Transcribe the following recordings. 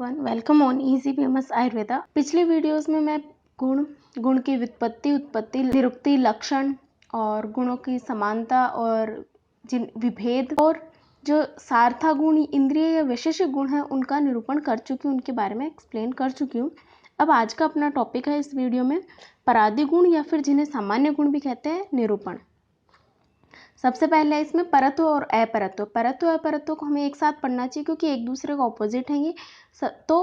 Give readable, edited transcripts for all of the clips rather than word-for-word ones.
Everyone, welcome on easy famous Ayurveda. पिछले videos में मैं गुण की व्युत्पत्ति, उत्पत्ति, निरुक्ति, लक्षण और गुणों की समानता और जिन विभेद और जो सार्था गुण, इंद्रिय या विशेषक गुण है उनका निरूपण कर चुकी हूँ, उनके बारे में एक्सप्लेन कर चुकी हूँ। अब आज का अपना टॉपिक है इस वीडियो में परादि गुण या फिर जिन्हें सामान्य गुण भी कहते हैं, निरूपण। सबसे पहले इसमें परत्व और अपरत्व। परत्व अपरत्व को हमें एक साथ पढ़ना चाहिए क्योंकि एक दूसरे का ऑपोजिट है ये। तो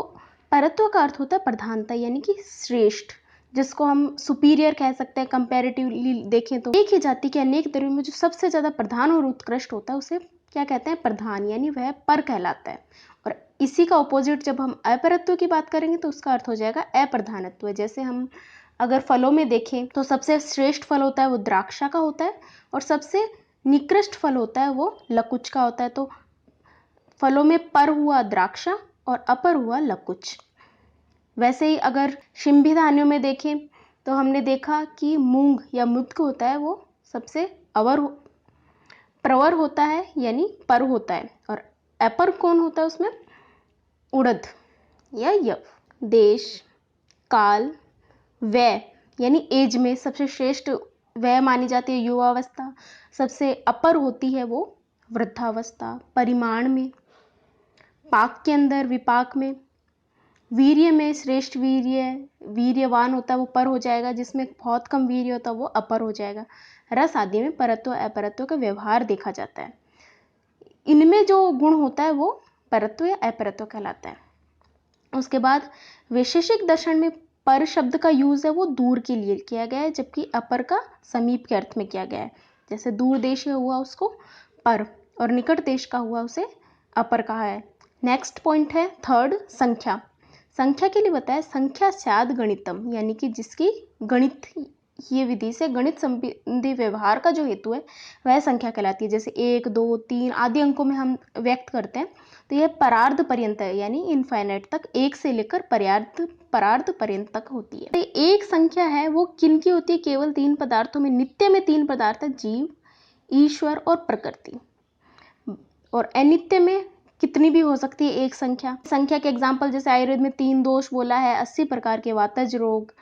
परत्व का अर्थ होता है प्रधानता, यानी कि श्रेष्ठ, जिसको हम सुपीरियर कह सकते हैं। कंपैरेटिवली देखें तो एक ही जाति के अनेक द्रव्यों में जो सबसे ज़्यादा प्रधान और उत्कृष्ट होता है उसे क्या कहते हैं? प्रधान, यानी वह पर कहलाता है। और इसी का ऑपोजिट जब हम अपरत्व की बात करेंगे तो उसका अर्थ हो जाएगा अप्रधानत्व। जैसे हम अगर फलों में देखें तो सबसे श्रेष्ठ फल होता है वो द्राक्षा का होता है और सबसे निकृष्ट फल होता है वो लकुच का होता है। तो फलों में पर हुआ द्राक्षा और अपर हुआ लकुच। वैसे ही अगर शिंभी धान्यों में देखें तो हमने देखा कि मूंग या मुद्ग होता है वो सबसे प्रवर होता है, यानी पर होता है। और अपर कौन होता है उसमें? उड़द या यव। देश, काल, व्यय यानी एज में सबसे श्रेष्ठ वह मानी जाती है युवावस्था। सबसे अपर होती है वो वृद्धावस्था। परिमाण में, पाक के अंदर, विपाक में, वीर्य में श्रेष्ठ वीर्यवान होता है वो पर हो जाएगा, जिसमें बहुत कम वीर्य होता है वो अपर हो जाएगा। रस आदि में परत्व अपरत्व का व्यवहार देखा जाता है। इनमें जो गुण होता है वो परत्व या अपरत्व कहलाता है। उसके बाद वैशेषिक दर्शन में पर शब्द का यूज है वो दूर के लिए किया गया है, जबकि अपर का समीप के अर्थ में किया गया है। जैसे दूर देश हुआ उसको पर और निकट देश का हुआ उसे अपर कहा है। नेक्स्ट पॉइंट है थर्ड, संख्या। संख्या के लिए बताया संख्या स्याद गणितम, यानी कि जिसकी गणित ये विधि से गणित संबंधी व्यवहार का जो हेतु है वह संख्या कहलाती है। जैसे 1, 2, 3 आदि अंकों में हम व्यक्त करते हैं तो यह परार्ध पर्यंत है, यानी इनफाइनाइट तक, एक से लेकर परार्ध पर्यंत तक होती है। तो एक संख्या है वो किन की होती है? केवल 3 पदार्थों में। नित्य में 3 पदार्थ है, जीव, ईश्वर और प्रकृति। और अनित्य में कितनी भी हो सकती है एक संख्या। संख्या के एग्जाम्पल जैसे आयुर्वेद में 3 दोष बोला है, 80 प्रकार के वातज रोग,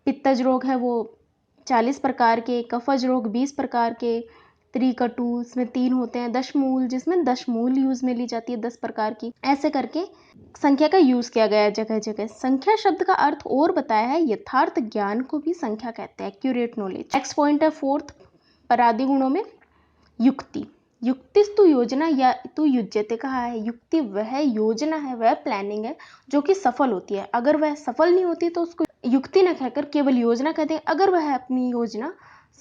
पित्तज रोग है वो 40 प्रकार के, कफज रोग 20 प्रकार के, त्रिकटु इसमें 3 होते हैं, दशमूल जिसमें दशमूल यूज में ली जाती है 10 प्रकार की। ऐसे करके संख्या का यूज किया गया है जगह जगह। संख्या शब्द का अर्थ और बताया है यथार्थ ज्ञान को भी संख्या कहते हैं, एक्यूरेट नॉलेज। नेक्स्ट पॉइंट है फोर्थ, परादि गुणों में युक्ति। युक्तिस्तु योजना या तु युज्यते कहा है। युक्ति वह योजना है, वह प्लानिंग है जो कि सफल होती है। अगर वह सफल नहीं होती तो उसको युक्ति न कहकर केवल योजना कहते हैं। अगर वह अपनी योजना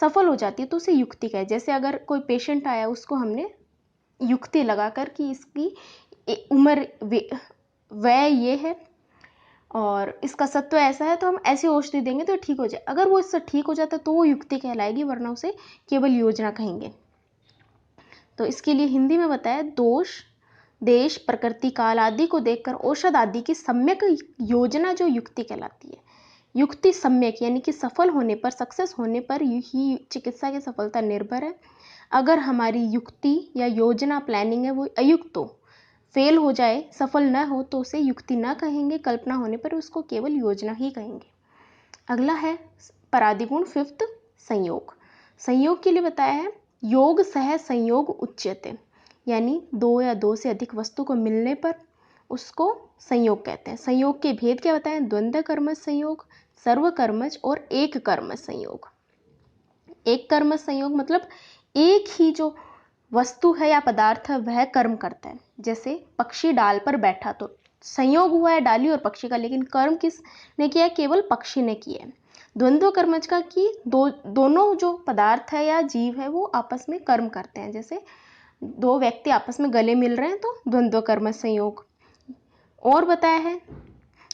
सफल हो जाती है तो उसे युक्ति कहे। जैसे अगर कोई पेशेंट आया उसको हमने युक्ति लगाकर कि इसकी उम्र वह ये है और इसका सत्व ऐसा है तो हम ऐसी औषधि देंगे तो ठीक हो जाए। अगर वो इससे ठीक हो जाता है तो वो युक्ति कहलाएगी, वरना उसे केवल योजना कहेंगे। तो इसके लिए हिंदी में बताया दोष, देश, प्रकृति, काल आदि को देखकर औषध आदि की सम्यक योजना जो युक्ति कहलाती है। युक्ति सम्यक यानी कि सफल होने पर, सक्सेस होने पर ही चिकित्सा की सफलता निर्भर है। अगर हमारी युक्ति या योजना, प्लानिंग है वो अयुक्त हो, फेल हो जाए, सफल न हो तो उसे युक्ति न कहेंगे। कल्पना होने पर उसको केवल योजना ही कहेंगे। अगला है परादि गुण फिफ्थ, संयोग। संयोग के लिए बताया है योग सह संयोग उच्यते, यानी 2 या 2 से अधिक वस्तु को मिलने पर उसको संयोग कहते हैं। संयोग के भेद क्या बताएं? द्वंद्व कर्मज संयोग, सर्व कर्मज और एक कर्मज संयोग। एक कर्मज संयोग मतलब एक ही जो वस्तु है या पदार्थ है वह कर्म करता है। जैसे पक्षी डाल पर बैठा तो संयोग हुआ है डाली और पक्षी का, लेकिन कर्म किसने किया है? केवल पक्षी ने किया है। द्वंद्व कर्मज का कि दोनों जो पदार्थ है या जीव है वो आपस में कर्म करते हैं। जैसे 2 व्यक्ति आपस में गले मिल रहे हैं तो द्वंद्व कर्मज संयोग। और बताया है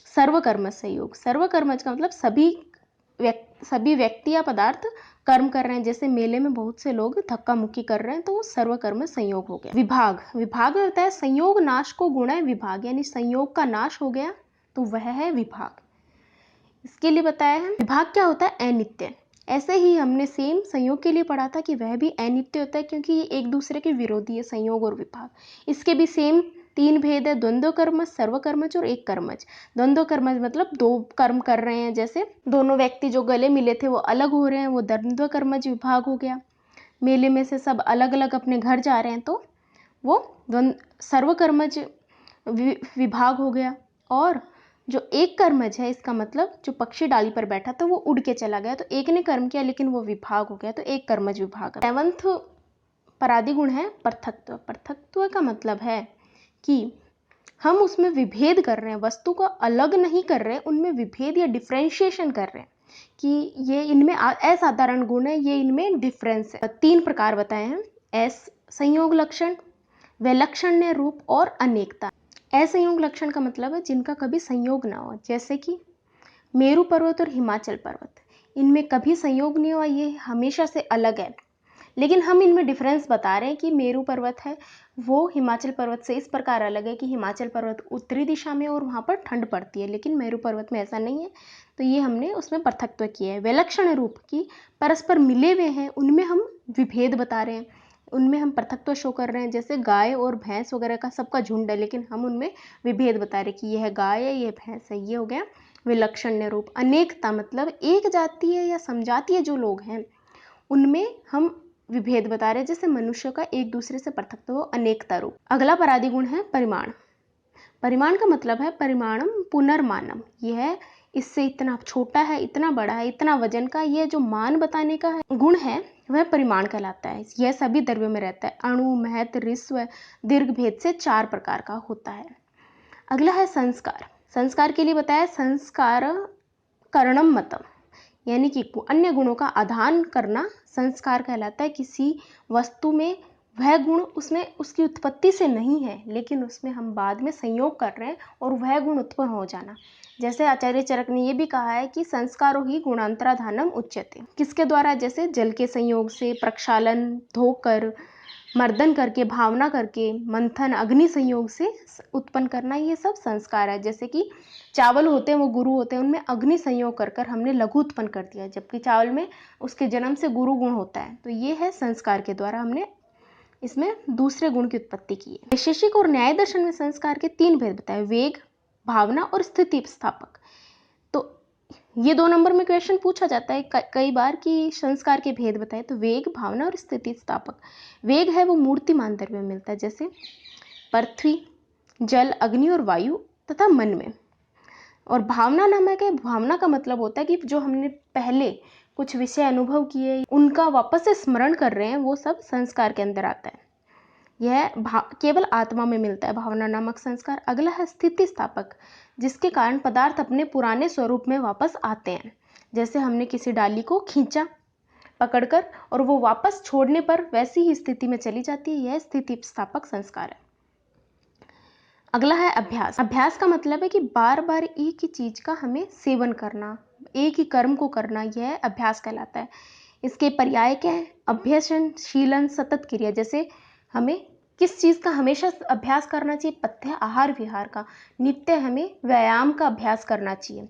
सर्वकर्मज संयोग। सर्वकर्मज का मतलब सभी व्यक्ति या पदार्थ कर्म कर रहे हैं। जैसे मेले में बहुत से लोग धक्का मुक्की कर रहे हैं तो वो सर्वकर्मज संयोग हो गया। विभाग, विभाग में बताया संयोग नाश को गुण है विभाग, यानी संयोग का नाश हो गया तो वह है विभाग। इसके लिए बताया है विभाग क्या होता है? अनित्य। ऐसे ही हमने सेम संयोग के लिए पढ़ा था कि वह भी अनित्य होता है क्योंकि ये एक दूसरे के विरोधी है, संयोग और विभाग। इसके भी सेम तीन भेद है, द्वंद्व कर्मज, सर्वकर्मज और एक कर्मज। द्वंद्व कर्मज मतलब दो कर्म कर रहे हैं, जैसे दोनों व्यक्ति जो गले मिले थे वो अलग हो रहे हैं, वो द्वंद्व कर्मज विभाग हो गया। मेले में से सब अलग अलग अपने घर जा रहे हैं तो वो सर्वकर्मज विभाग हो गया। और जो एक कर्मज है, इसका मतलब जो पक्षी डाली पर बैठा था वो उड़ के चला गया, तो एक ने कर्म किया लेकिन वो विभाग हो गया, तो एक कर्मज विभाग। 7वां परादी गुण है पृथक्त्व। पृथक्त्व का मतलब है कि हम उसमें विभेद कर रहे हैं, वस्तु को अलग नहीं कर रहे हैं, उनमें विभेद या डिफ्रेंशिएशन कर रहे हैं कि ये इनमें असाधारण गुण है, ये इनमें डिफरेंस है। 3 प्रकार बताए हैं, एस संयोग लक्षण, वैलक्षण्य रूप और अनेकता। असंयोग लक्षण का मतलब है जिनका कभी संयोग ना हो, जैसे कि मेरू पर्वत और हिमाचल पर्वत, इनमें कभी संयोग नहीं हुआ, ये हमेशा से अलग है, लेकिन हम इनमें डिफरेंस बता रहे हैं कि मेरू पर्वत है वो हिमाचल पर्वत से इस प्रकार अलग है कि हिमाचल पर्वत उत्तरी दिशा में और वहाँ पर ठंड पड़ती है, लेकिन मेरू पर्वत में ऐसा नहीं है, तो ये हमने उसमें पृथक्त्व किया है। विलक्षण रूप की परस्पर मिले हुए हैं, उनमें हम विभेद बता रहे हैं, उनमें हम पृथक्त्व शो कर रहे हैं, जैसे गाय और भैंस वगैरह का सबका झुंड है, लेकिन हम उनमें विभेद बता रहे कि यह गाय है, यह भैंस है, ये हो गया विलक्षण्य रूप। अनेकता मतलब एक जातीय या समजातीय जो लोग हैं उनमें हम विभेद बता रहे हैं, जैसे मनुष्य का एक दूसरे से पृथक्त्व हो, अनेकता रूप। अगला परादी गुण है परिमाण। परिमाण का मतलब है परिमाणम पुनर्मानम, यह इससे इतना छोटा है, इतना बड़ा है, इतना वजन का, यह जो मान बताने का गुण है वह परिमाण कहलाता है। यह सभी द्रव्यों में रहता है, अणु, महत्व, ऋस्व, दीर्घ भेद से 4 प्रकार का होता है। अगला है संस्कार। संस्कार के लिए बताया संस्कार करणम मतम, यानी कि अन्य गुणों का आदान करना संस्कार कहलाता है। किसी वस्तु में वह गुण उसमें उसकी उत्पत्ति से नहीं है, लेकिन उसमें हम बाद में संयोग कर रहे हैं और वह गुण उत्पन्न हो जाना, जैसे आचार्य चरक ने ये भी कहा है कि संस्कारो ही गुणांतराधानम उच्यते। किसके द्वारा, जैसे जल के संयोग से, प्रक्षालन, धोकर, मर्दन करके, भावना करके, मंथन, अग्नि संयोग से उत्पन्न करना, ये सब संस्कार है। जैसे कि चावल होते हैं वो गुरु होते हैं, उनमें अग्नि संयोग कर कर हमने लघु उत्पन्न कर दिया, जबकि चावल में उसके जन्म से गुरु गुण होता है, तो ये है संस्कार के द्वारा हमने इसमें दूसरे गुण की उत्पत्ति की है। वैशेषिक और न्याय दर्शन में संस्कार के 3 भेद बताए, वेग, भावना और स्थिति स्थापक। तो ये 2 नंबर में क्वेश्चन पूछा जाता है कई बार कि संस्कार के भेद बताए, तो वेग, भावना और स्थिति स्थापक। वेग है वो मूर्तिमान द्रव्य में मिलता है, जैसे पृथ्वी, जल, अग्नि और वायु तथा मन में। और भावना नामक है, भावना का मतलब होता है कि जो हमने पहले कुछ विषय अनुभव किए उनका वापस से स्मरण कर रहे हैं, वो सब संस्कार के अंदर आता है। यह केवल आत्मा में मिलता है भावना नामक संस्कार। अगला है स्थिति स्थापक, जिसके कारण पदार्थ अपने पुराने स्वरूप में वापस आते हैं, जैसे हमने किसी डाली को खींचा पकड़कर और वो वापस छोड़ने पर वैसी ही स्थिति में चली जाती है, यह स्थिति स्थापक संस्कार है। अगला है अभ्यास। अभ्यास का मतलब है कि बार बार एक ही चीज का हमें सेवन करना, एक ही कर्म को करना, यह अभ्यास कहलाता है। इसके पर्याय क्या है, अभ्यसन, शीलन, सतत क्रिया। जैसे हमें किस चीज़ का हमेशा अभ्यास करना चाहिए, पथ्य आहार विहार का, नित्य हमें व्यायाम का अभ्यास करना चाहिए।